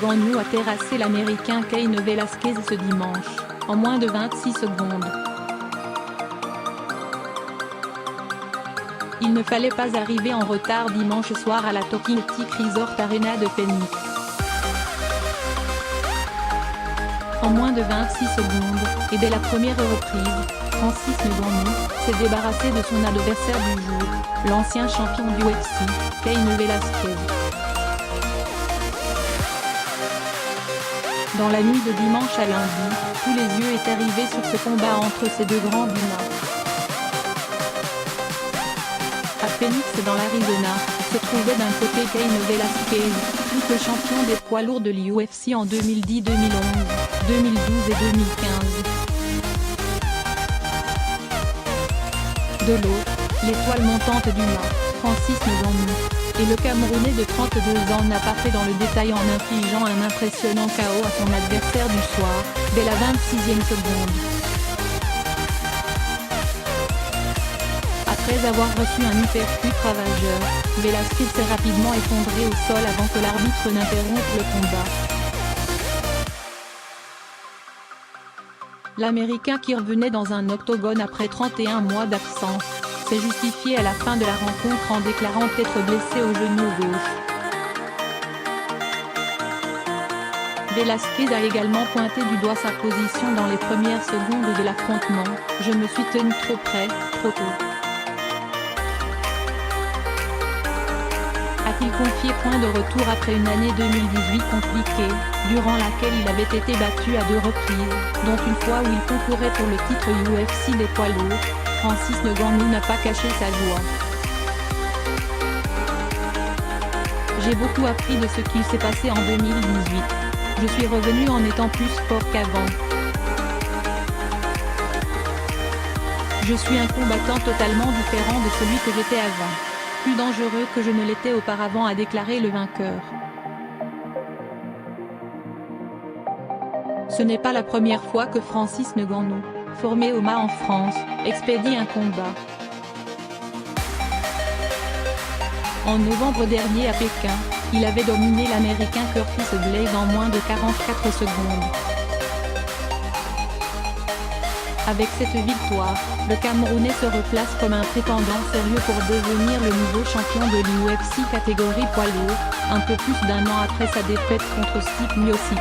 Ngannou a terrassé l'Américain Cain Velasquez ce dimanche, en moins de 26 secondes. Il ne fallait pas arriver en retard dimanche soir à la Talking Stick Resort Arena de Phoenix. En moins de 26 secondes, et dès la première reprise, Francis Ngannou s'est débarrassé de son adversaire du jour, l'ancien champion du UFC, Cain Velasquez. Dans la nuit de dimanche à lundi, tous les yeux étaient rivés sur ce combat entre ces deux grands humains. À Phoenix dans l'Arizona, se trouvait d'un côté Cain Velasquez, triple champion des poids lourds de l'UFC en 2010, 2011, 2012 et 2015. De l'autre, l'étoile montante du mât, Francis Ngannou. Et le Camerounais de 32 ans n'a pas fait dans le détail en infligeant un impressionnant KO à son adversaire du soir, dès la 26e seconde. Après avoir reçu un uppercut ravageur, Velasquez s'est rapidement effondré au sol avant que l'arbitre n'interrompe le combat. L'Américain qui revenait dans un octogone après 31 mois d'absence, s'est justifié à la fin de la rencontre en déclarant être blessé au genou gauche. Velasquez a également pointé du doigt sa position dans les premières secondes de l'affrontement: « Je me suis tenu trop près, trop tôt ». A-t-il confié point de retour après une année 2018 compliquée, durant laquelle il avait été battu à 2 reprises, dont une fois où il concourait pour le titre UFC des poids lourds. Francis Ngannou n'a pas caché sa joie. « J'ai beaucoup appris de ce qu'il s'est passé en 2018. Je suis revenu en étant plus fort qu'avant. Je suis un combattant totalement différent de celui que j'étais avant. Plus dangereux que je ne l'étais auparavant », a déclaré le vainqueur. Ce n'est pas la première fois que Francis Ngannou, formé au mât en France, expédie un combat. En novembre dernier à Pékin, il avait dominé l'Américain Curtis Blaydes en moins de 44 secondes. Avec cette victoire, le Camerounais se replace comme un prétendant sérieux pour devenir le nouveau champion de l'UFC catégorie poids lourd, un peu plus d'1 an après sa défaite contre Stipe Miocic.